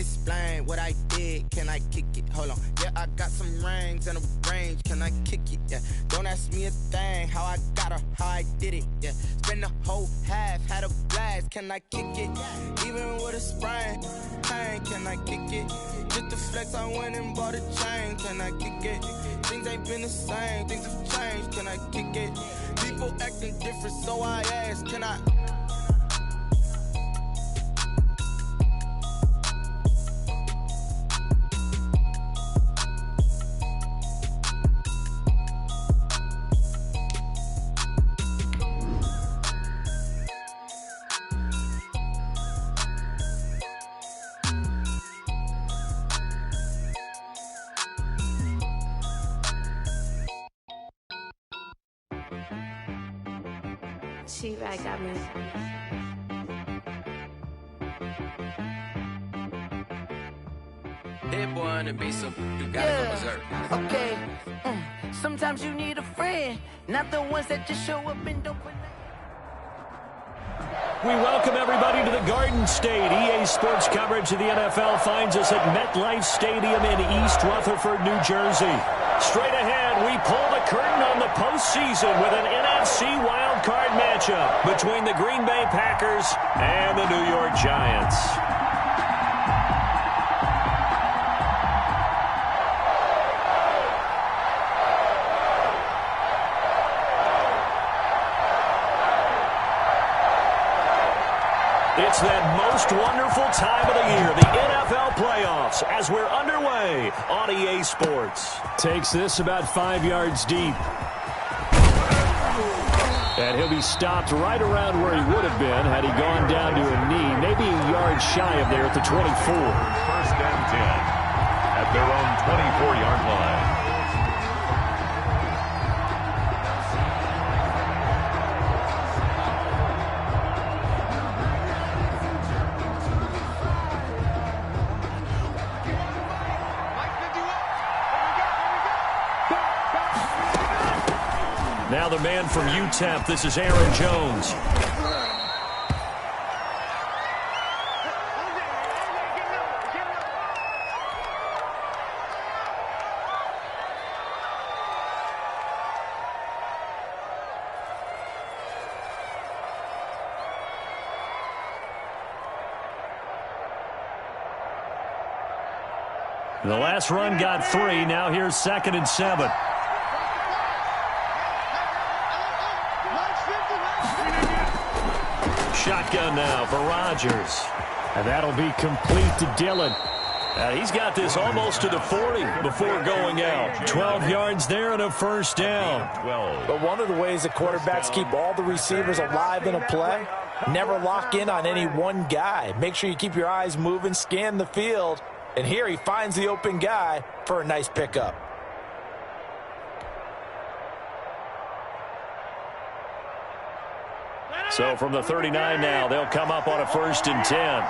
explain what I did. Can I kick it? Hold on. Yeah, I got some rings and a range. Can I kick it? Yeah. Don't ask me a thing. How I got her, how I did it. Yeah. Spend the whole half, had a blast. Can I kick it? Even with a sprain. Pain, can I kick it? Just the flex, I went and bought a chain. Can I kick it? Things ain't been the same. Things have changed. Can I kick it? People acting different, so I ask. Can I? She-Rag got me. That boy on the beat, so you gotta go berserk. Okay. Sometimes you need a friend, not the ones that just show up and don't. We welcome everybody to the Garden State. EA Sports coverage of the NFL finds us at MetLife Stadium in East Rutherford, New Jersey. Straight ahead, we pull the curtain on the postseason with an NFC wildcard matchup between the Green Bay Packers and the New York Giants. It's that most wonderful time of the year, the NFL playoffs, as we're underway on EA Sports. Takes this about 5 yards deep. And he'll be stopped right around where he would have been had he gone down to a knee, maybe a yard shy of there at the 24. First and 10 at their own 24-yard line. Now the man from UTEP, this is Aaron Jones. The last run got 3. Now here's 2nd and 7. Shotgun now for Rodgers. And that'll be complete to Dillon. He's got this almost to the 40 before going out. 12 yards there and a first down. But one of the ways that quarterbacks keep all the receivers alive in a play, never lock in on any one guy. Make sure you keep your eyes moving, scan the field. And here he finds the open guy for a nice pickup. So from the 39 now, they'll come up on a 1st and 10.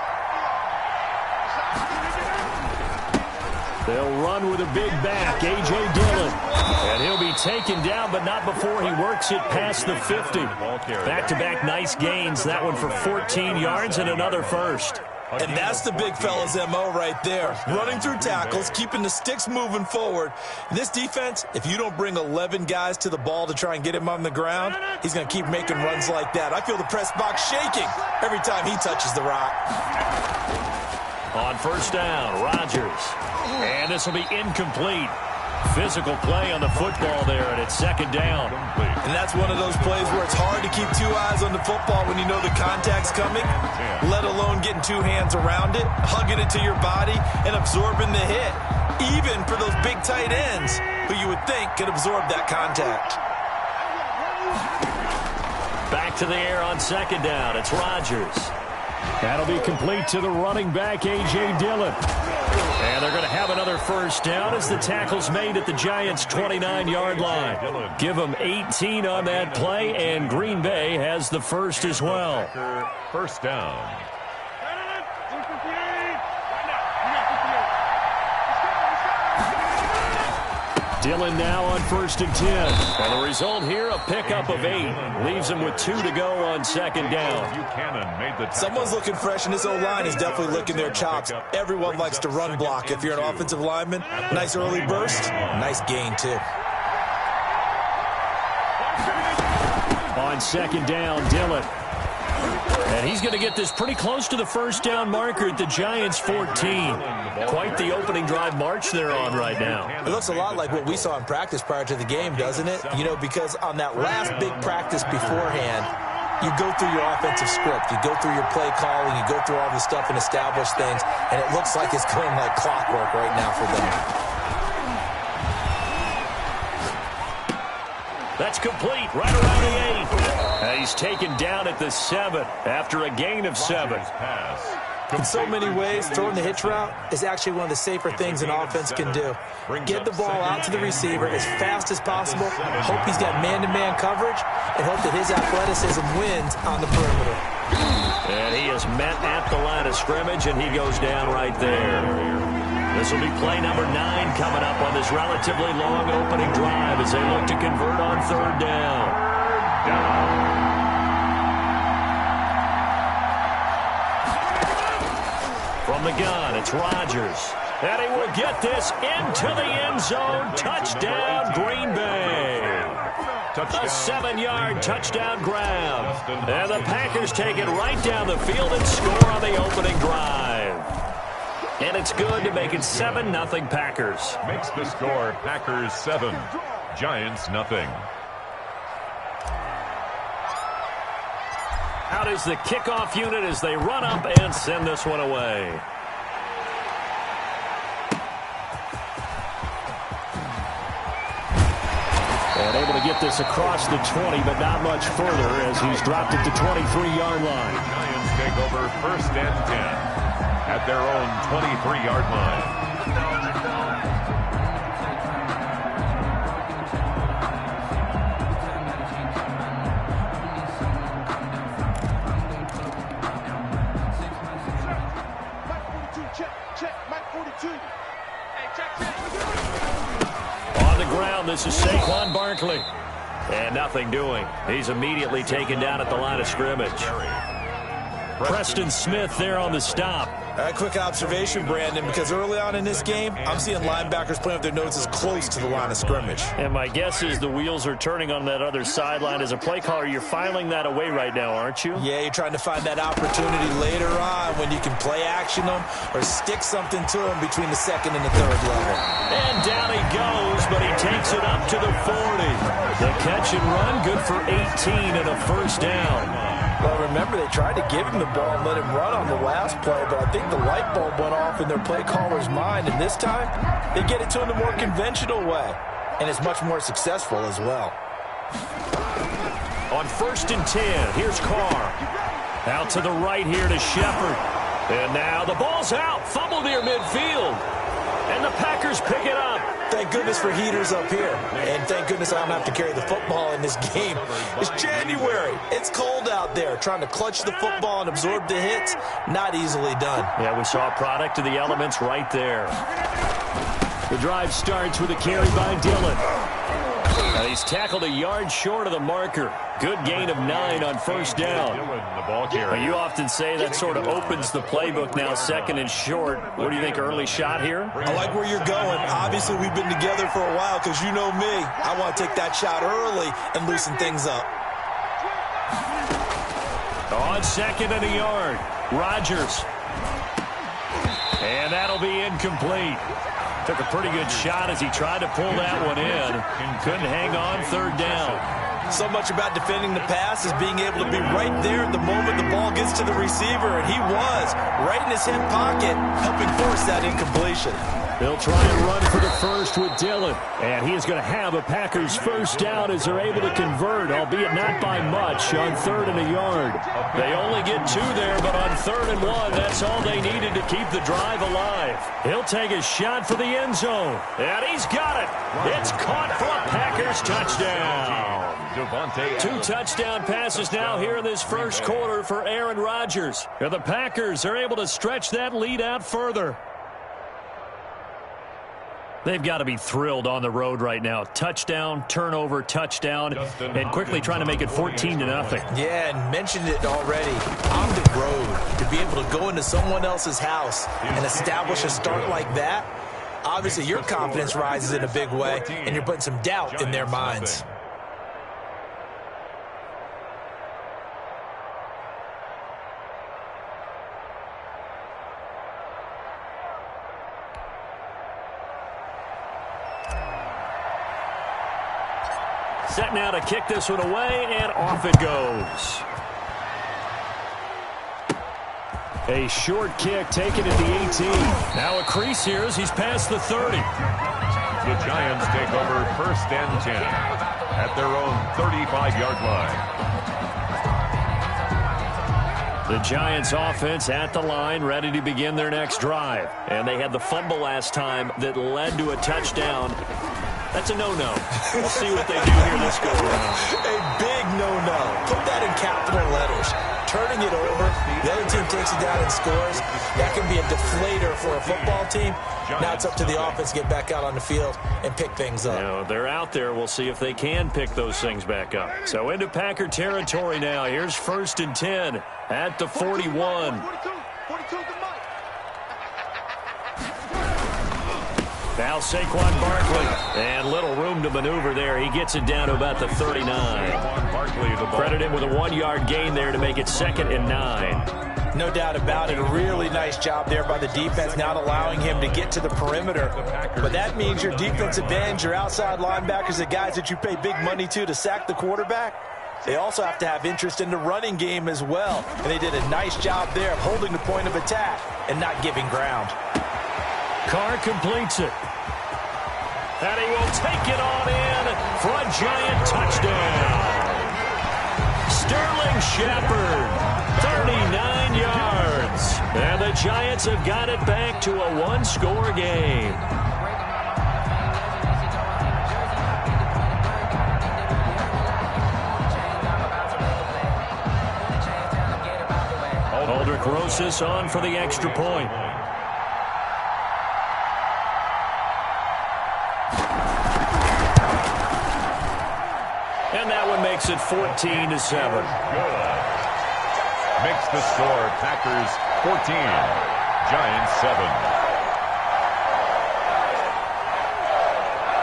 They'll run with a big back, A.J. Dillon. And he'll be taken down, but not before he works it past the 50. Back-to-back nice gains. That one for 14 yards and another first. And that's the big fella's M.O. right there. Running through tackles, keeping the sticks moving forward. This defense, if you don't bring 11 guys to the ball to try and get him on the ground, he's going to keep making runs like that. I feel the press box shaking every time he touches the rock. On 1st down, Rodgers. And this will be incomplete. Physical play on the football there, and it's 2nd down. And that's one of those plays where it's hard to keep 2 eyes on the football when you know the contact's coming, let alone getting 2 hands around it, hugging it to your body, and absorbing the hit, even for those big tight ends who you would think could absorb that contact. Back to the air on 2nd down. It's Rodgers. That'll be complete to the running back, A.J. Dillon. And they're going to have another first down as the tackle's made at the Giants' 29-yard line. Give them 18 on that play, and Green Bay has the first as well. First down. Dillon now on 1st and 10. And the result here, a pickup of 8. Leaves him with 2 to go on 2nd down. Someone's looking fresh, and this O-line is definitely licking their chops. Everyone likes to run block. If you're an offensive lineman, nice early burst, nice gain, too. On 2nd down, Dillon. And he's going to get this pretty close to the 1st down marker at the Giants' 14. Quite the opening drive march they're on right now. It looks a lot like what we saw in practice prior to the game, doesn't it? You know, because on that last big practice beforehand, you go through your offensive script. You go through your play calling. You go through all the stuff and establish things. And it looks like it's going like clockwork right now for them. That's complete right around the 8. He's taken down at the 7 after a gain of 7. In so many ways, throwing the hitch route is actually one of the safer things an offense can do. Get the ball out to the receiver as fast as possible, hope he's got man-to-man coverage, and hope that his athleticism wins on the perimeter. And he is met at the line of scrimmage, and he goes down right there. This will be play number 9 coming up on this relatively long opening drive as they look to convert on 3rd down. From the gun, it's Rodgers. And he will get this into the end zone. Touchdown, Green Bay. A 7-yard touchdown grab. And the Packers take it right down the field and score on the opening drive. And it's good to make it 7-0 Packers. Makes the score Packers 7, Giants 0. Out is the kickoff unit as they run up and send this one away. And able to get this across the 20, but not much further as he's dropped it to 23-yard line. Giants take over 1st and 10 at their own 23-yard line. On the ground, this is Saquon Barkley. And nothing doing. He's immediately taken down at the line of scrimmage. Preston Smith there on the stop. A quick observation, Brandon, because early on in this game, I'm seeing linebackers playing with their noses close to the line of scrimmage. And my guess is the wheels are turning on that other sideline. As a play caller, you're filing that away right now, aren't you? Yeah, you're trying to find that opportunity later on when you can play action them or stick something to them between the 2nd and the 3rd level. And down he goes, but he takes it up to the 40. The catch and run, good for 18 and a 1st down. Well, remember, they tried to give him the ball and let him run on the last play, but I think the light bulb went off in their play caller's mind, and this time, they get it to him the more conventional way, and it's much more successful as well. On 1st and 10, here's Carr. Out to the right here to Shepard. And now the ball's out, fumble near midfield. And the Packers pick it up. Thank goodness for heaters up here. And thank goodness I don't have to carry the football in this game. It's January. It's cold out there. Trying to clutch the football and absorb the hits, not easily done. Yeah, we saw a product of the elements right there. The drive starts with a carry by Dillon. And he's tackled a yard short of the marker. Good gain of 9 on 1st down. You often say that sort of opens the playbook now, 2nd and short. What do you think, early shot here? I like where you're going. Obviously, we've been together for a while because you know me. I want to take that shot early and loosen things up. On 2nd and a yard, Rodgers. And that'll be incomplete. Took a pretty good shot as he tried to pull that one in. Couldn't hang on 3rd down. So much about defending the pass is being able to be right there at the moment the ball gets to the receiver, and he was right in his hip pocket, helping force that incompletion. They'll try and run for the 1st with Dillon, and he is going to have a Packers 1st down as they're able to convert, albeit not by much, on 3rd and a yard. They only get 2 there, but on 3rd and 1, that's all they needed to keep the drive alive. He'll take a shot for the end zone, and he's got it. It's caught for a Packers touchdown. 2 touchdown passes now here in this 1st quarter for Aaron Rodgers. And the Packers are able to stretch that lead out further. They've got to be thrilled on the road right now. Touchdown, turnover, touchdown, and quickly trying to make it 14-0. Yeah, and mentioned it already. On the road, to be able to go into someone else's house and establish a start like that, obviously your confidence rises in a big way, and you're putting some doubt in their minds. Set now to kick this one away, and off it goes. A short kick taken at the 18. Now a crease here as he's past the 30. The Giants take over 1st and 10 at their own 35-yard line. The Giants offense at the line, ready to begin their next drive. And they had the fumble last time that led to a touchdown. That's a no-no. We'll see what they do here this go-around. A big no-no. Put that in capital letters. Turning it over, the other team takes it down and scores. That can be a deflator for a football team. Now it's up to the offense to get back out on the field and pick things up. You know, they're out there. We'll see if they can pick those things back up. So into Packer territory now. Here's 1st and 10 at the 41. Now Saquon Barkley, and little room to maneuver there. He gets it down to about the 39. Credit him with a 1-yard gain there to make it 2nd and 9. No doubt about it. A really nice job there by the defense, not allowing him to get to the perimeter. But that means your defensive ends, your outside linebackers, the guys that you pay big money to sack the quarterback, they also have to have interest in the running game as well. And they did a nice job there of holding the point of attack and not giving ground. Carr completes it. And he will take it on in for a Giant touchdown. Sterling Shepard, 39 yards. And the Giants have got it back to a one-score game. Aldrich Rosas on for the extra point. And that one makes it 14-7. Good. Makes the score Packers 14, Giants 7.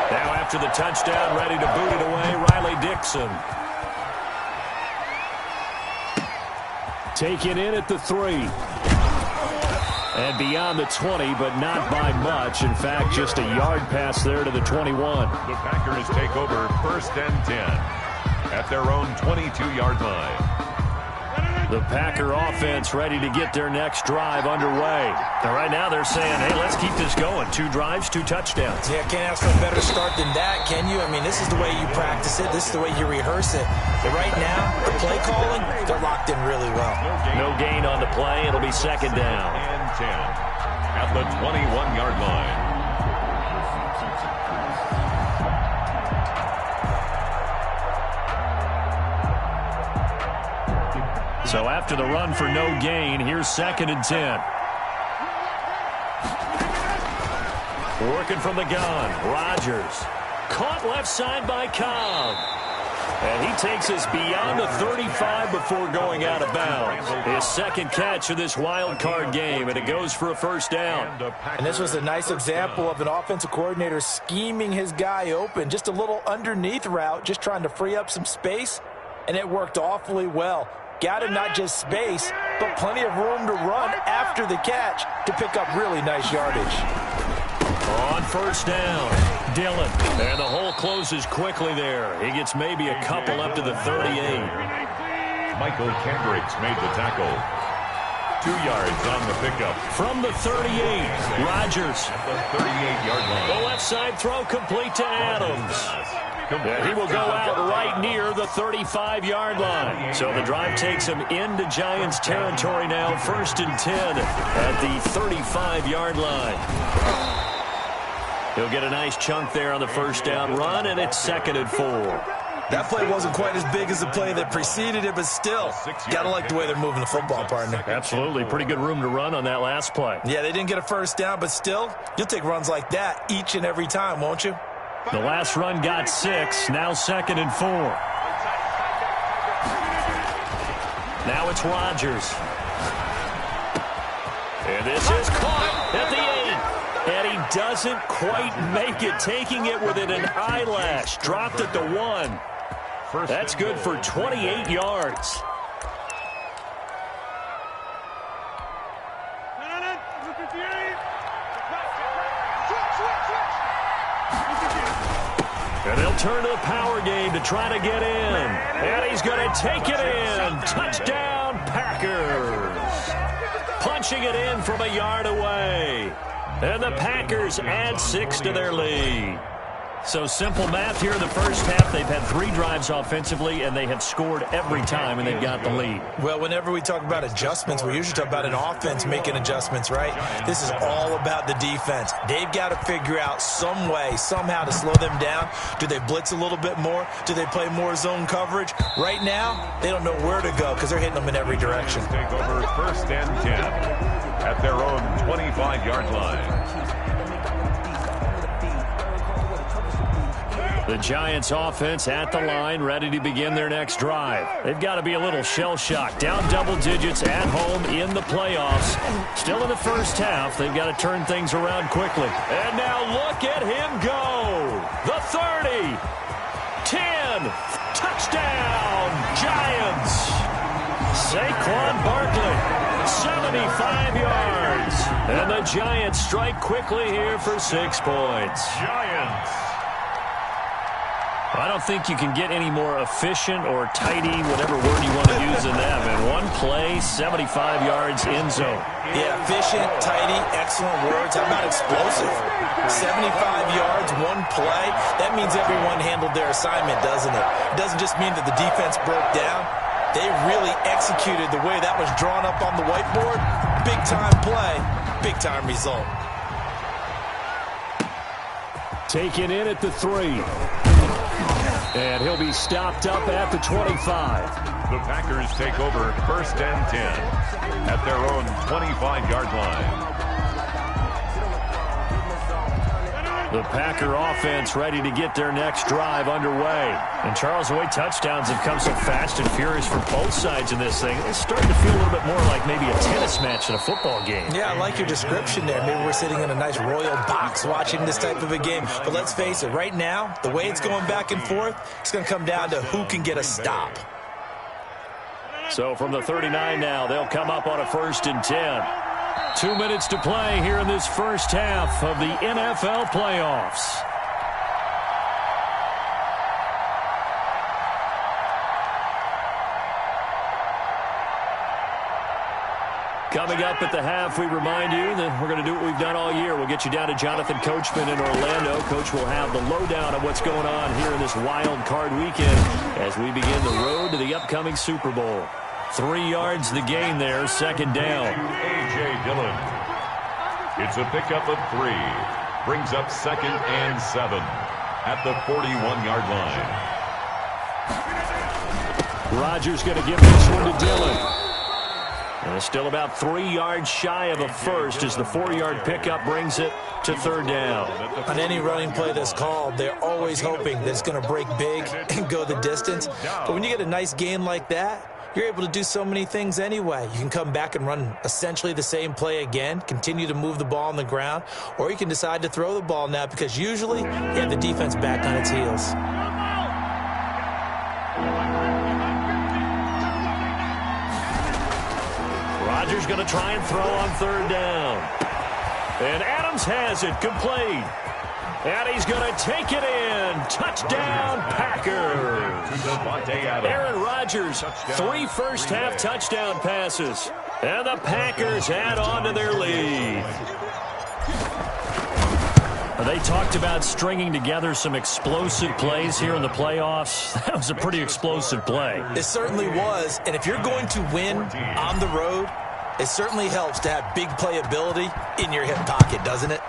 Now after the touchdown, ready to boot it away, Riley Dixon. Taken in at the 3. And beyond the 20, but not by much. In fact, just a yard pass there to the 21. The Packers take over 1st and 10 at their own 22-yard line. The Packer offense ready to get their next drive underway. And right now they're saying, hey, let's keep this going. 2 drives, 2 touchdowns. Yeah, can't ask for a better start than that, can you? I mean, this is the way you practice it. This is the way you rehearse it. But right now, the play calling, they're locked in really well. No gain on the play. It'll be 2nd down. And 10 at the 21-yard line. So after the run for no gain, here's 2nd and 10. Working from the gun, Rodgers. Caught left side by Cobb. And he takes us beyond the 35 before going out of bounds. His 2nd catch of this wild card game, and it goes for a 1st down. And this was a nice example of an offensive coordinator scheming his guy open. Just a little underneath route, just trying to free up some space, and it worked awfully well. Got him not just space, but plenty of room to run after the catch to pick up really nice yardage. On 1st down, Dillon. And the hole closes quickly there. He gets maybe a couple up to the 38. Michael Kendricks made the tackle. 2 yards on the pickup. From the 38, Rodgers. At the 38-yard line. The left side throw complete to Adams. And he will go out right near the 35-yard line. So the drive takes him into Giants territory now. 1st and 10 at the 35-yard line. He'll get a nice chunk there on the 1st down run, and it's 2nd and 4. That play wasn't quite as big as the play that preceded it, but still, got to like the way they're moving the football, partner. Absolutely. Pretty good room to run on that last play. Yeah, they didn't get a first down, but still, you'll take runs like that each and every time, won't you? The last run got 6, now 2nd and 4. Now it's Rodgers. And this is caught at the 8. And he doesn't quite make it, taking it within an eyelash. Dropped at the 1. That's good for 28 yards. And they'll turn to the power game to try to get in. And he's going to take it in. Touchdown, Packers. Punching it in from a yard away. And the Packers add 6 to their lead. So simple math here in the first half. They've had 3 drives offensively, and they have scored every time, and they've got the lead. Well, whenever we talk about adjustments, we usually talk about an offense making adjustments, right? This is all about the defense. They've got to figure out some way, somehow to slow them down. Do they blitz a little bit more? Do they play more zone coverage? Right now, they don't know where to go because they're hitting them in every direction. Take over 1st and 10 at their own 25-yard line. The Giants offense at the line, ready to begin their next drive. They've got to be a little shell-shocked. Down double digits at home in the playoffs. Still in the first half. They've got to turn things around quickly. And now look at him go. The 30. 10. Touchdown, Giants. Saquon Barkley, 75 yards. And the Giants strike quickly here for 6 points. Giants. I don't think you can get any more efficient or tidy, whatever word you want to use in that, man. One play, 75 yards in zone. Yeah, efficient, tidy, excellent words. How about explosive? 75 yards, one play. That means everyone handled their assignment, doesn't it? It doesn't just mean that the defense broke down. They really executed the way that was drawn up on the whiteboard. Big-time play, big-time result. Taken in at the 3. And he'll be stopped up at the 25. The Packers take over 1st and 10 at their own 25-yard line. The Packer offense ready to get their next drive underway. And Charles, the way touchdowns have come so fast and furious for both sides in this thing, it's starting to feel a little bit more like maybe a tennis match in a football game. Yeah, I like your description there. Maybe we're sitting in a nice royal box watching this type of a game. But let's face it, right now, the way it's going back and forth, it's going to come down to who can get a stop. So from the 39 now, they'll come up on a 1st and 10. 2 minutes to play here in this first half of the NFL playoffs. Coming up at the half, we remind you that we're going to do what we've done all year. We'll get you down to Jonathan Coachman in Orlando. Coach will have the lowdown of what's going on here in this wild card weekend as we begin the road to the upcoming Super Bowl. 3 yards the gain there, 2nd down. A.J. Dillon. It's a pickup of 3. Brings up 2nd and 7 at the 41-yard line. Rodgers going to give this one to Dillon. And still about 3 yards shy of a first as the 4-yard pickup brings it to 3rd down. On any running play that's called, they're always hoping that it's going to break big and go the distance. But when you get a nice gain like that, you're able to do so many things anyway. You can come back and run essentially the same play again, continue to move the ball on the ground, or you can decide to throw the ball now because usually you have the defense back on its heels. Rodgers going to try and throw on 3rd down. And Adams has it complete. And he's going to take it in. Touchdown, Packers. Aaron Rodgers, 3 first-half touchdown passes. And the Packers add on to their lead. They talked about stringing together some explosive plays here in the playoffs. That was a pretty explosive play. It certainly was. And if you're going to win on the road, it certainly helps to have big playability in your hip pocket, doesn't it?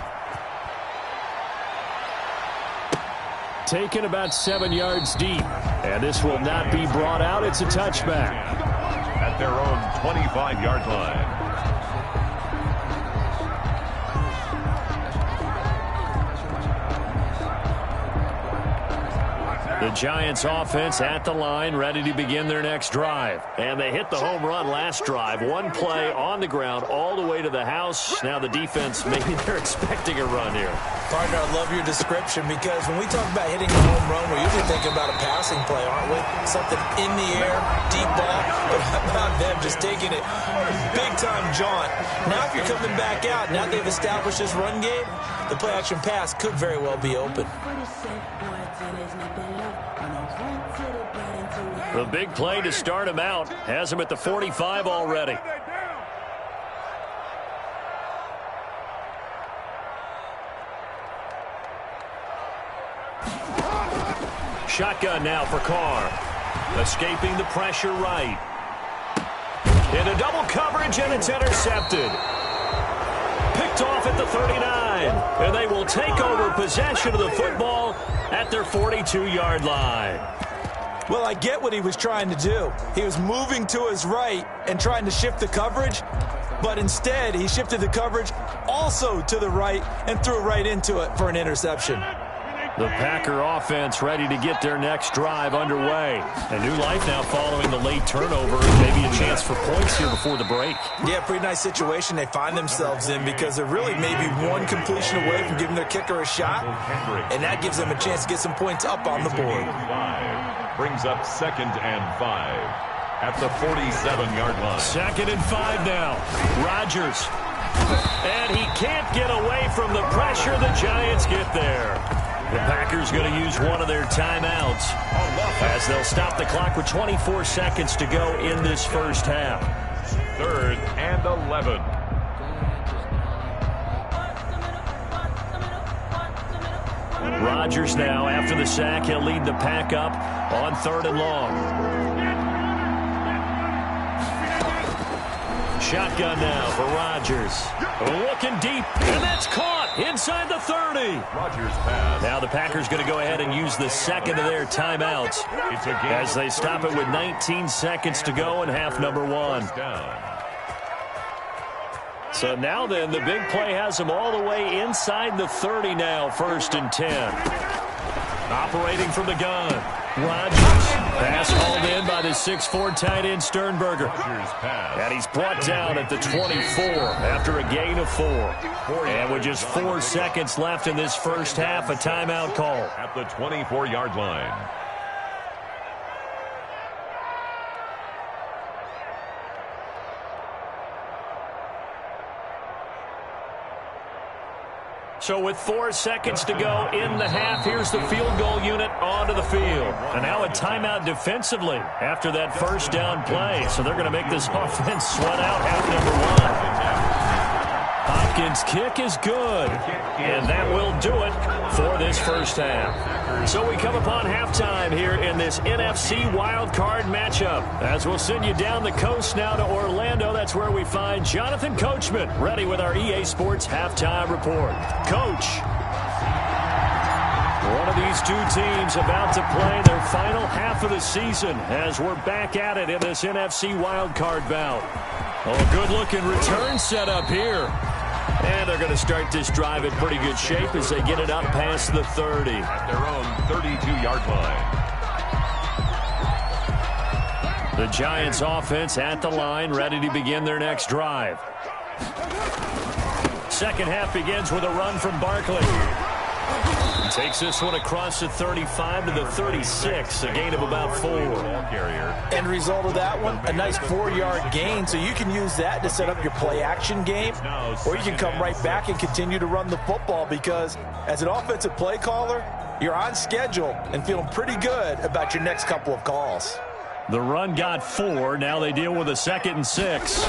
taken about 7 yards deep. And this will not be brought out. It's a touchback. At their own 25-yard line. The Giants offense at the line, ready to begin their next drive. And they hit the home run last drive. One play on the ground all the way to the house. Now the defense, maybe they're expecting a run here. Partner, I love your description because when we talk about hitting a home run, we're usually thinking about a passing play, aren't we? Something in the air, deep ball. But how about them just taking it big-time jaunt? Now if you're coming back out, now they've established this run game, the play-action pass could very well be open. The big play to start him out has him at the 45 already. Shotgun now for Carr. Escaping the pressure right. Into double coverage, and it's intercepted. Picked off at the 39. And they will take over possession of the football at their 42-yard line. Well, I get what he was trying to do. He was moving to his right and trying to shift the coverage, but instead he shifted the coverage also to the right and threw right into it for an interception. The Packer offense ready to get their next drive underway. A new life now following the late turnover. Maybe a chance for points here before the break. Yeah, pretty nice situation they find themselves in because they're really maybe one completion away from giving their kicker a shot, and that gives them a chance to get some points up on the board. Brings up 2nd and 5 at the 47-yard line. 2nd and 5 now. Rodgers. And he can't get away from the pressure. The Giants get there. The Packers going to use one of their timeouts as they'll stop the clock with 24 seconds to go in this first half. 3rd and 11. Rodgers now, after the sack, he'll lead the pack up on 3rd and long. Shotgun now for Rodgers. Looking deep, and that's caught inside the 30. Rodgers pass. Now the Packers going to go ahead and use the second of their timeouts as they stop it with 19 seconds to go in half number 1. So now then, the big play has them all the way inside the 30 now, 1st and 10. Operating from the gun. Rodgers. Pass hauled in by the 6'4" tight end Sternberger. And he's brought down at the 24 after a gain of 4. And with just 4 seconds left in this first half, a timeout call. At the 24-yard line. So with 4 seconds to go in the half, here's the field goal unit onto the field. And now a timeout defensively after that first down play. So they're going to make this offense sweat out half number 1. Hopkins' kick is good. And that will do it for this first half. So we come upon halftime here in this NFC wildcard matchup. As we'll send you down the coast now to Orlando. That's where we find Jonathan Coachman ready with our EA Sports halftime report. Coach. One of these two teams about to play their final half of the season as we're back at it in this NFC wildcard bout. Oh, good-looking return set up here. And they're going to start this drive in pretty good shape as they get it up past the 30. At their own 32-yard line. The Giants offense at the line, ready to begin their next drive. Second half begins with a run from Barkley. Takes this one across the 35 to the 36, a gain of about 4. End result of that one, a nice 4-yard gain, so you can use that to set up your play-action game, or you can come right back and continue to run the football because as an offensive play caller, you're on schedule and feeling pretty good about your next couple of calls. The run got 4. Now they deal with a 2nd and 6.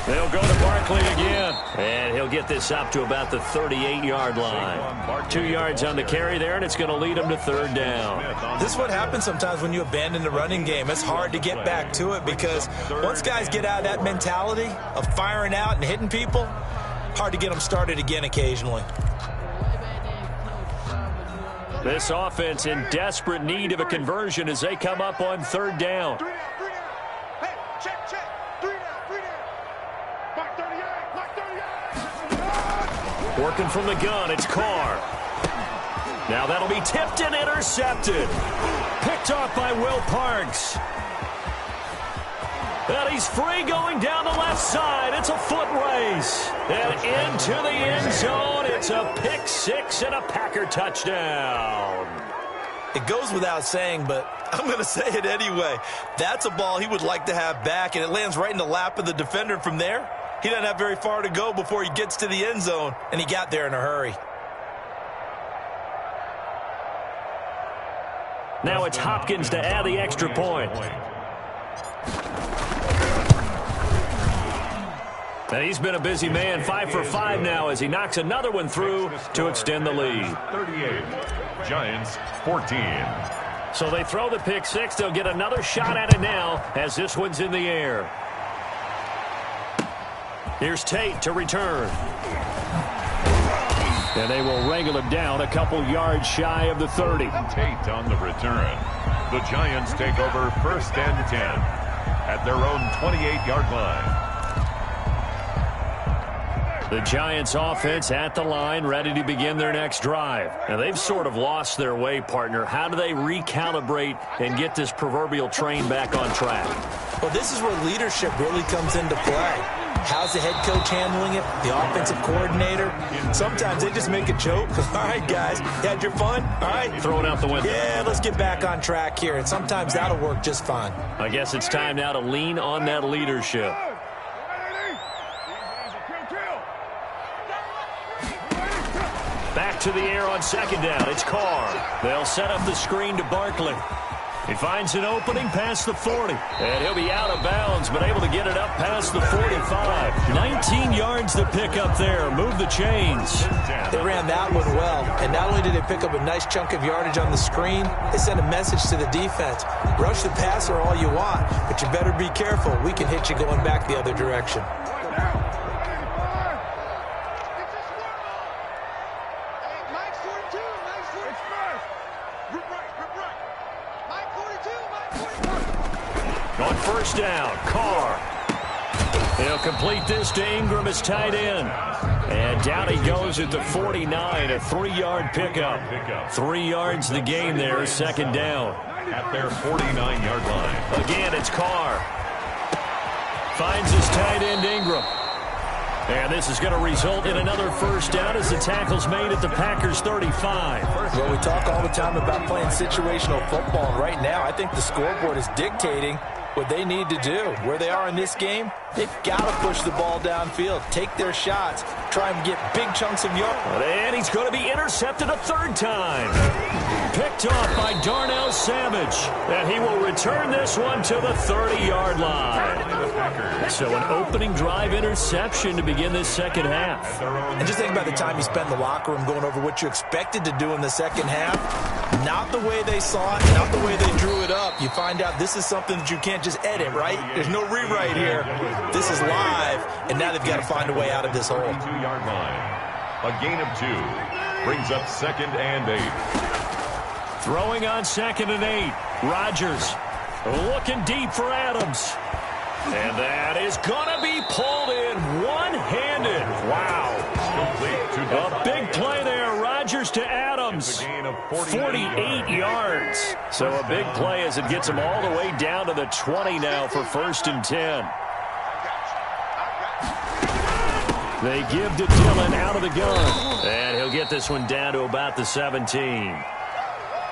They'll go to Barkley again. And he'll get this up to about the 38-yard line. 2 yards on the carry there, and it's going to lead him to 3rd down. This is what happens sometimes when you abandon the running game. It's hard to get back to it because once guys get out of that mentality of firing out and hitting people, hard to get them started again occasionally. This offense in desperate need of a conversion as they come up on third down. Working from the gun, it's Carr. Now that'll be tipped and intercepted. Picked off by Will Parks. And he's free going down the left side. It's a foot race. And into the end zone. It's a pick six and a Packer touchdown. It goes without saying, but I'm going to say it anyway. That's a ball he would like to have back, and it lands right in the lap of the defender from there. He doesn't have very far to go before he gets to the end zone, and he got there in a hurry. Now it's Hopkins to add the extra point. And he's been a busy man, 5 for 5 now as he knocks another one through to extend the lead. 38, Giants 14. So they throw the pick six. They'll get another shot at it now as this one's in the air. Here's Tate to return. And they will wrangle him down a couple yards shy of the 30. Tate on the return. The Giants take over 1st and 10 at their own 28-yard line. The Giants offense at the line, ready to begin their next drive. Now, they've sort of lost their way, partner. How do they recalibrate and get this proverbial train back on track? Well, this is where leadership really comes into play. How's the head coach handling it? The offensive coordinator? Sometimes they just make a joke. All right, guys, you had your fun? All right. Throw it out the window. Yeah, let's get back on track here. And sometimes that'll work just fine. I guess it's time now to lean on that leadership. Back to the air on second down. It's Carr. They'll set up the screen to Barkley. He finds an opening past the 40. And he'll be out of bounds, but able to get it up past the 45. 19 yards to pick up there. Move the chains. They ran that one well. And not only did they pick up a nice chunk of yardage on the screen, they sent a message to the defense. Rush the passer all you want, but you better be careful. We can hit you going back the other direction. On first down, Carr. He'll complete this to Ingram as tight end. And down he goes at the 49, a 3-yard pickup. 3 yards the gain there, second down. At their 49-yard line. Again, it's Carr. Finds his tight end, Ingram. And this is going to result in another first down as the tackle's made at the Packers' 35. Well, we talk all the time about playing situational football. Right now, I think the scoreboard is dictating what they need to do. Where they are in this game, they've got to push the ball downfield, take their shots, try and get big chunks of yards. And he's going to be intercepted a third time. Picked off by Darnell Savage. And he will return this one to the 30-yard line. So an opening drive interception to begin this second half. And just think about the time you spent in the locker room going over what you expected to do in the second half. Not the way they saw it, not the way they drew it up. You find out this is something that you can't just edit, right? There's no rewrite here. This is live, and now they've got to find a way out of this hole. 2-yard line. A gain of 2 brings up 2nd and 8. Throwing on 2nd and 8. Rodgers looking deep for Adams. And that is going to be pulled in one-handed. Wow. A big play there. Rodgers to Adams. 48 yards. So a big play as it gets him all the way down to the 20 now for 1st and 10. They give to Dillon out of the gun. And he'll get this one down to about the 17.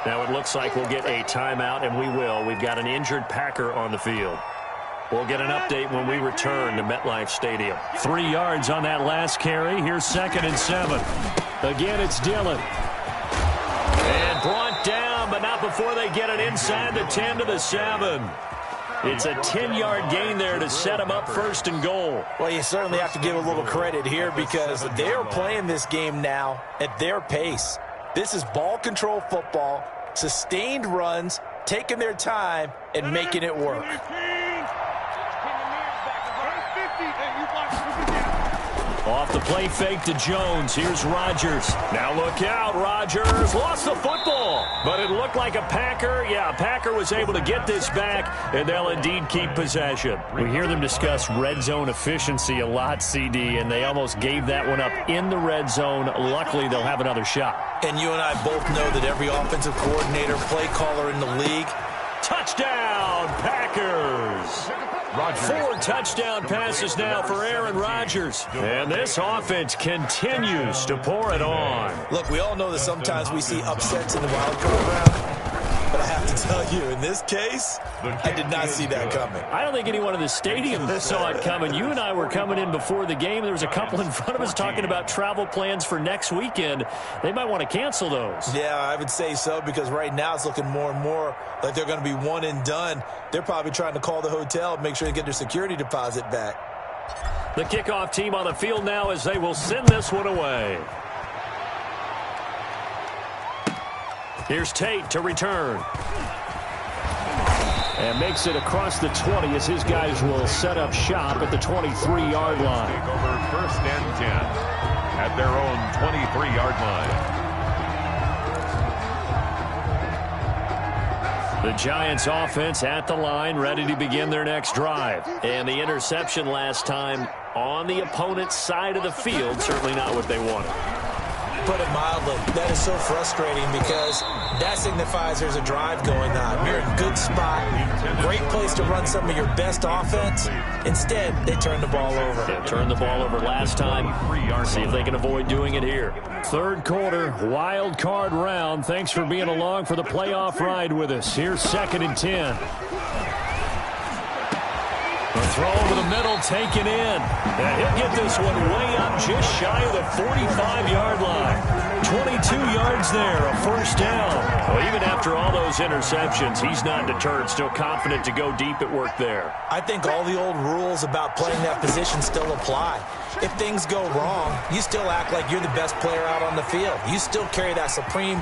Now it looks like we'll get a timeout, and we will. We've got an injured Packer on the field. We'll get an update when we return to MetLife Stadium. 3 yards on that last carry. Here's 2nd and 7. Again, it's Dillon. And brought down, but not before they get it inside the 10 to the 7. It's a 10-yard gain there to set them up 1st and goal. Well, you certainly have to give a little credit here because they are playing this game now at their pace. This is ball control football, sustained runs, taking their time, and making it work. Off the play fake to Jones. Here's Rodgers. Now look out. Rodgers lost the football. But it looked like a Packer. Yeah, a Packer was able to get this back, and they'll indeed keep possession. We hear them discuss red zone efficiency a lot, CD, and they almost gave that one up in the red zone. Luckily, they'll have another shot. And you and I both know that every offensive coordinator, play caller in the league. Touchdown, Packers. 4 touchdown passes now for Aaron Rodgers. And this offense continues to pour it on. Look, we all know that sometimes we see upsets in the wild card round. But I have to tell you, in this case, I did not see that coming. I don't think anyone in the stadium saw it coming. You and I were coming in before the game. There was a couple in front of us talking about travel plans for next weekend. They might want to cancel those. Yeah, I would say so, because right now it's looking more and more like they're going to be one and done. They're probably trying to call the hotel and make sure they get their security deposit back. The kickoff team on the field now as they will send this one away. Here's Tate to return. And makes it across the 20 as his guys will set up shop at the 23-yard line. Take over 1st and 10 at their own 23-yard line. The Giants offense at the line, ready to begin their next drive. And the interception last time on the opponent's side of the field, certainly not what they wanted. Put it mildly, that is so frustrating because that signifies there's a drive going on. You're in a good spot, great place to run some of your best offense. Instead, they turn the ball over. Yeah, turned the ball over last time. See if they can avoid doing it here. 3rd quarter, wild card round. Thanks for being along for the playoff ride with us. Here's 2nd and 10. The throw over the middle, taken in. And he'll get this one way up just shy of the 45-yard line. 22 yards there, a 1st down. Well, even after all those interceptions, he's not deterred, still confident to go deep at work there. I think all the old rules about playing that position still apply. If things go wrong, you still act like you're the best player out on the field. You still carry that supreme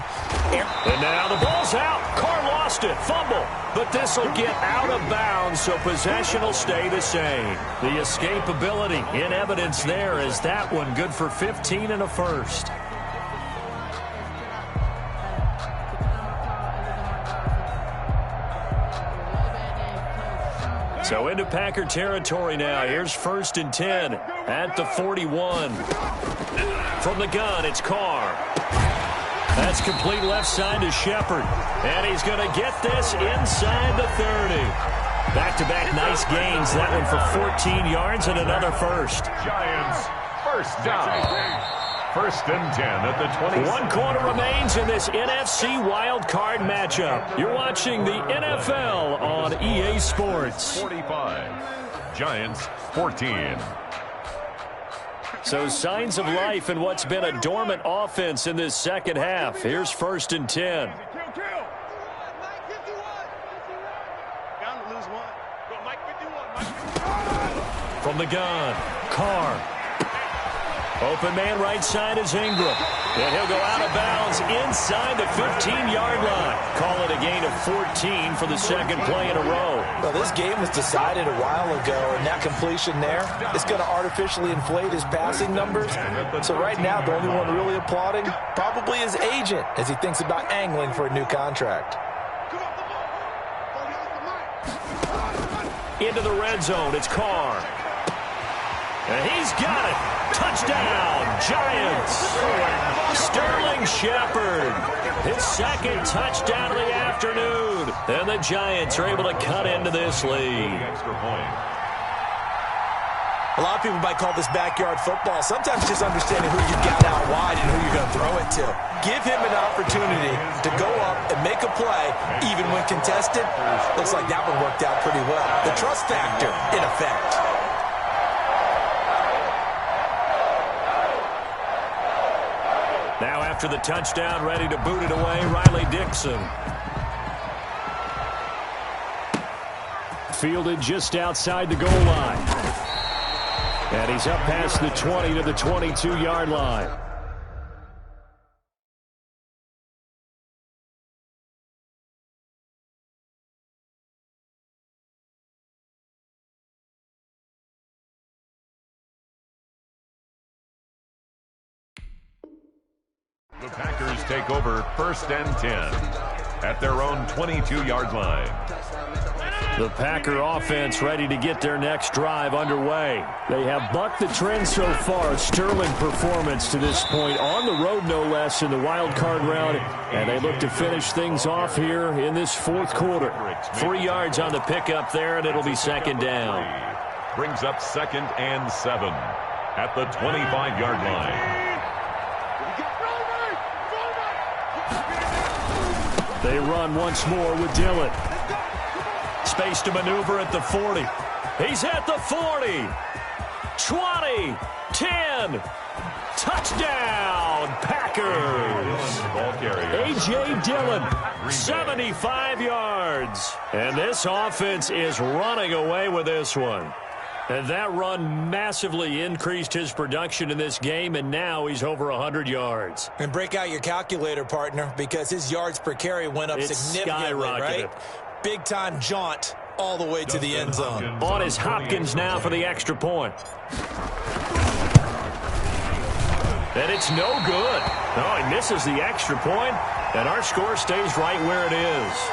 air. And now the ball's out. Carr lost it. Fumble. But this will get out of bounds, so possession will stay the same. The escapability in evidence there is that one good for 15 and a 1st. So into Packer territory now. Here's 1st and 10 at the 41. From the gun, it's Carr. That's complete left side to Shepard. And he's going to get this inside the 30. Back-to-back nice gains. That one for 14 yards and another 1st. Giants, 1st down. 1st and 10 at the 20. 1 quarter remains in this NFC wild card matchup. You're watching the NFL on EA Sports. 45. Giants, 14. So signs of life in what's been a dormant offense in this 2nd half. Here's 1st and 10. From the gun, Carr. Open man right side is Ingram. And he'll go out of bounds inside the 15-yard line. Call it a gain of 14 for the 2nd play in a row. Well, this game was decided a while ago, and that completion there is going to artificially inflate his passing numbers. So right now, the only one really applauding probably his agent as he thinks about angling for a new contract. Into the red zone, it's Carr. And he's got it. Touchdown, Giants. Sterling Shepard. His 2nd touchdown of the afternoon. And the Giants are able to cut into this lead. Extra point. A lot of people might call this backyard football. Sometimes just understanding who you got out wide and who you're going to throw it to. Give him an opportunity to go up and make a play, even when contested. Looks like that one worked out pretty well. The trust factor in effect. Now after the touchdown, ready to boot it away, Riley Dixon. Fielded just outside the goal line. And he's up past the 20 to the 22-yard line. The Packers take over 1st and 10 at their own 22-yard line. The Packer offense ready to get their next drive underway. They have bucked the trend so far. Sterling performance to this point on the road, no less, in the wild card round. And they look to finish things off here in this fourth quarter. 3 yards on the pickup there, and it'll be 2nd down. Brings up 2nd and 7 at the 25-yard line. They run once more with Dillon. Space to maneuver at the 40. He's at the 40. 20. 10. Touchdown, Packers. A.J. Dillon, 75 yards. And this offense is running away with this one. And that run massively increased his production in this game, and now he's over 100 yards. And break out your calculator, partner, because his yards per carry went up significantly, right? Big-time jaunt all the way to the end zone. On is Hopkins now for the extra point. And it's no good. No, he misses the extra point, and our score stays right where it is.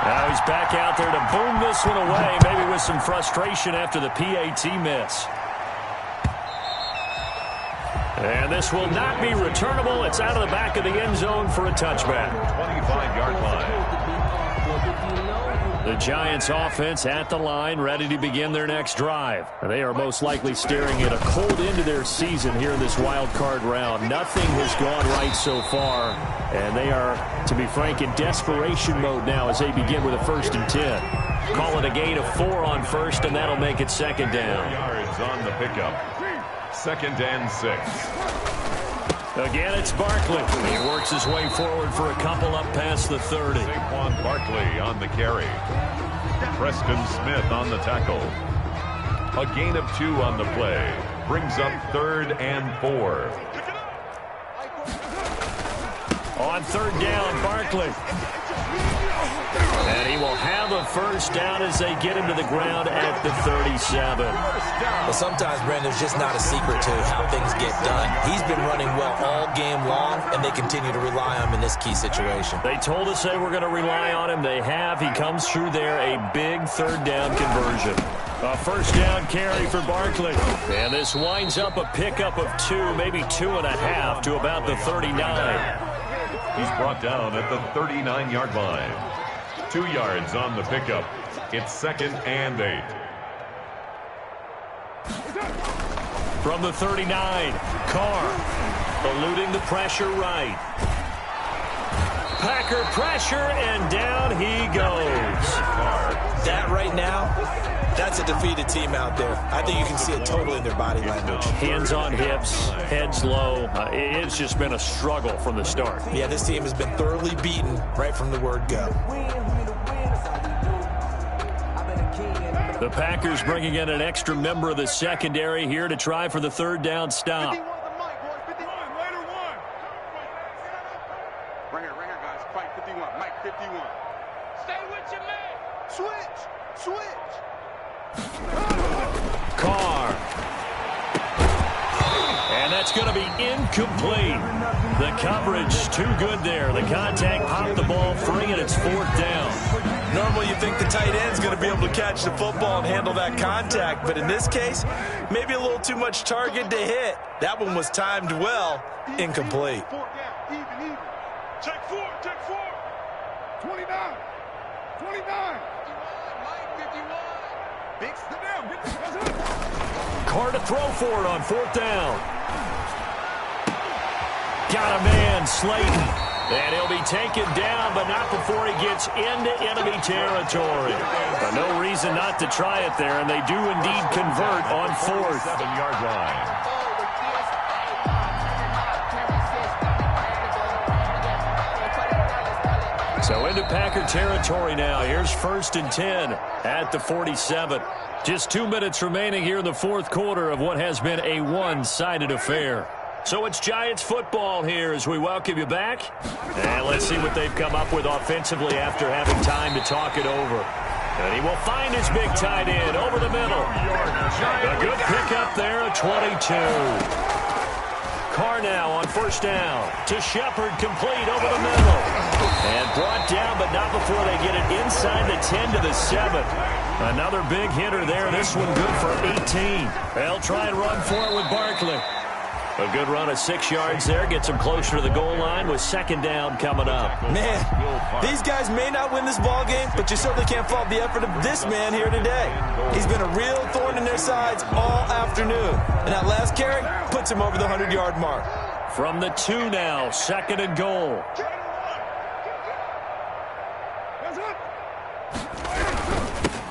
Now he's back out there to boom this one away, maybe with some frustration after the PAT miss. And this will not be returnable. It's out of the back of the end zone for a touchback. 25-yard line. The Giants offense at the line, ready to begin their next drive. And they are most likely staring at a cold end to their season here in this wild card round. Nothing has gone right so far. And they are, to be frank, in desperation mode now as they begin with a 1st and 10. Call it a gain of 4 on 1st, and that'll make it 2nd down. 4 yards on the pickup. 2nd and 6. Again, it's Barkley. He works his way forward for a couple up past the 30. Saquon Barkley on the carry. Preston Smith on the tackle. A gain of 2 on the play. Brings up 3rd and 4. On 3rd down, Barkley. And he will have a 1st down as they get him to the ground at the 37. Well, sometimes, Brandon, there's just not a secret to how things get done. He's been running well all game long, and they continue to rely on him in this key situation. They told us they were going to rely on him. They have. He comes through there, a big 3rd down conversion. A 1st down carry for Barkley. And this winds up a pickup of 2, maybe 2.5 to about the 39. He's brought down at the 39-yard line. 2 yards on the pickup. It's 2nd and 8. From the 39, Carr eluding the pressure right. Packer pressure, and down he goes. That right now, that's a defeated team out there. I think you can see it totally in their body language. Hands on hips, heads low. It's just been a struggle from the start. Yeah, this team has been thoroughly beaten right from the word go. The Packers bringing in an extra member of the secondary here to try for the 3rd down stop. Right here, guys. Fight 51. Mike 51. Stay with your man. Switch. Carr. And that's going to be incomplete. The coverage too good there. The contact popped the ball free, and it's 4th down. Normally you think the tight end's going to be able to catch the football and handle that contact, but in this case, maybe a little too much target to hit. That one was timed well. Incomplete. Even. Check 4. 29. Mike 51. Big sit down. Carr to throw for it on 4th down. Got a man, Slayton. And he'll be taken down, but not before he gets into enemy territory. But no reason not to try it there, and they do indeed convert on 4th. 7-yard line. So into Packer territory now. Here's 1st and 10 at the 47. Just 2 minutes remaining here in the 4th quarter of what has been a one-sided affair. So it's Giants football here as we welcome you back. And let's see what they've come up with offensively after having time to talk it over. And he will find his big tight end over the middle. A good pickup there, a 22. Carr now on first down. To Shepard, complete over the middle. And brought down, but not before they get it inside the 10 to the 7. Another big hitter there. This one good for 18. They'll try and run for it with Barkley. A good run of 6 yards there. Gets them closer to the goal line with second down coming up. Man, these guys may not win this ball game, but you certainly can't fault the effort of this man here today. He's been a real thorn in their sides all afternoon. And that last carry puts him over the 100-yard mark. From the 2 now, second and goal.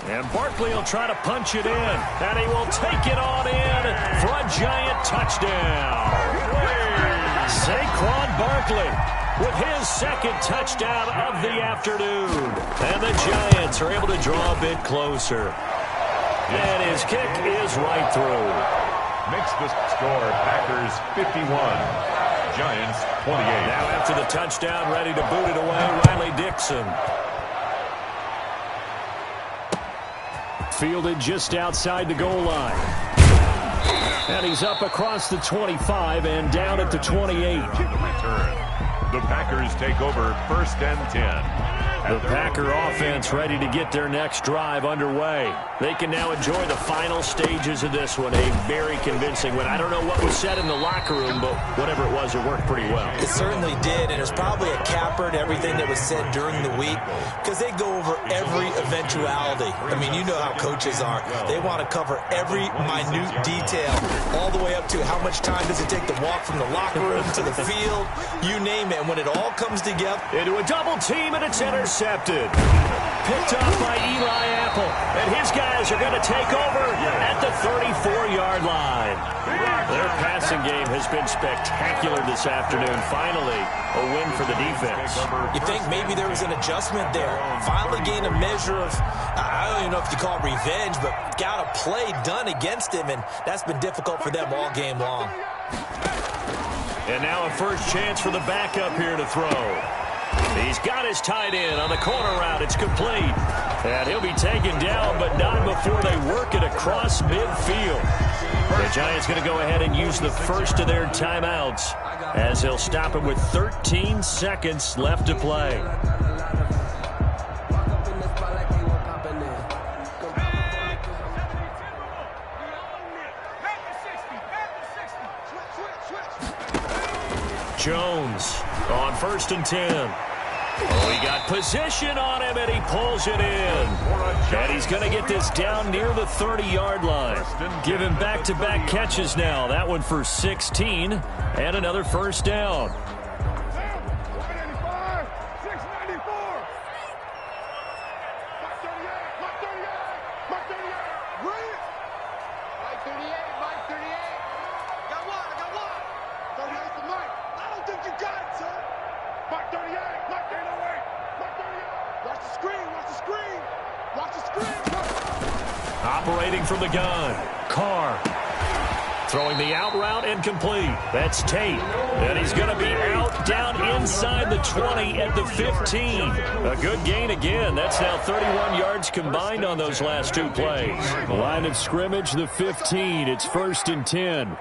And Barkley will try to punch it in. And he will take it on in for a giant touchdown. Saquon Barkley with his second touchdown of the afternoon. And the Giants are able to draw a bit closer. And his kick is right through. Makes the score Packers 51. Giants 28. Now after the touchdown, ready to boot it away, Riley Dixon. Fielded just outside the goal line. And he's up across the 25 and down at the 28. On the return, the Packers take over 1st and 10. The Packer offense ready to get their next drive underway. They can now enjoy the final stages of this one. A very convincing win. I don't know what was said in the locker room, but whatever it was, it worked pretty well. It certainly did, and it's probably a capper to everything that was said during the week because they go over every eventuality. I mean, you know how coaches are. They want to cover every minute detail, all the way up to how much time does it take to walk from the locker room to the field, you name it. And when it all comes together. Into a double team, and it's intercepted. Picked off by Eli Apple. And his guys are going to take over at the 34-yard line. Their passing game has been spectacular this afternoon. Finally, a win for the defense. You think maybe there was an adjustment there. Finally gained a measure of, I don't even know if you call it revenge, but got a play done against him, and that's been difficult for them all game long. And now a first chance for the backup here to throw. He's got his tight end on the corner route. It's complete. And he'll be taken down, but not before they work it across midfield. The Giants going to go ahead and use the first of their timeouts as they'll stop it with 13 seconds left to play. Jones on 1st and 10. Oh, he got position on him, and he pulls it in. And he's going to get this down near the 30-yard line. Give him back-to-back catches now. That one for 16, and another first down. Operating from the gun, Carr. Throwing the out route and complete. That's Tate. And he's going to be out down inside the 20 at the 15. A good gain again. That's now 31 yards combined on those last two plays. Line of scrimmage, the 15. It's 1st and 10.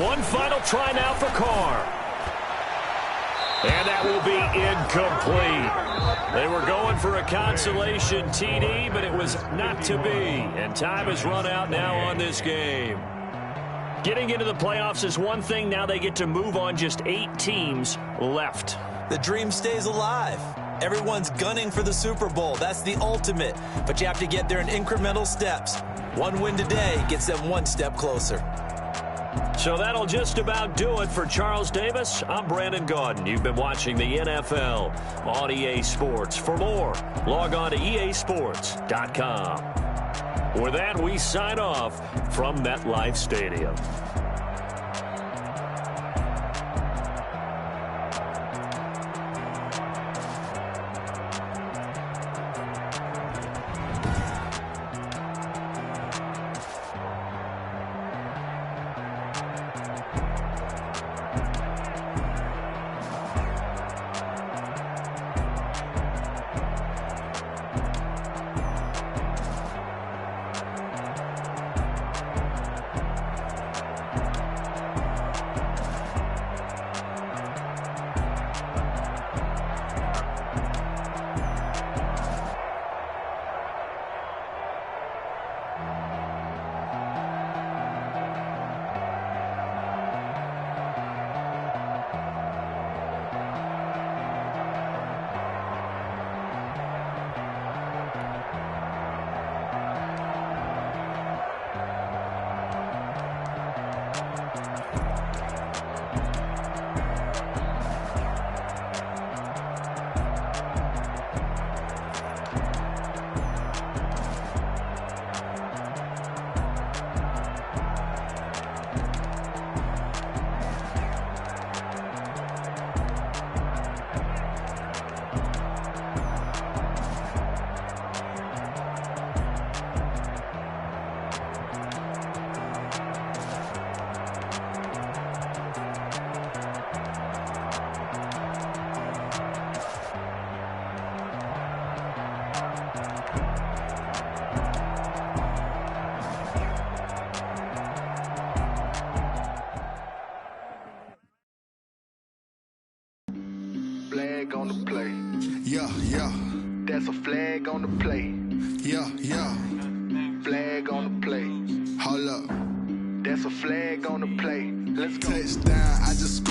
One final try now for Carr. And that will be incomplete. They were going for a consolation TD, but it was not to be. And time has run out now on this game. Getting into the playoffs is one thing. Now they get to move on. Just 8 teams left. The dream stays alive. Everyone's gunning for the Super Bowl. That's the ultimate. But you have to get there in incremental steps. One win today gets them one step closer. So that'll just about do it for Charles Davis. I'm Brandon Gaudin. You've been watching the NFL on EA Sports. For more, log on to easports.com. With that, we sign off from MetLife Stadium. flag on the play. Yeah, yeah. That's a flag on the play. Yeah, yeah. Flag on the play. Hold up. That's a flag on the play. Let's go. Touchdown, I just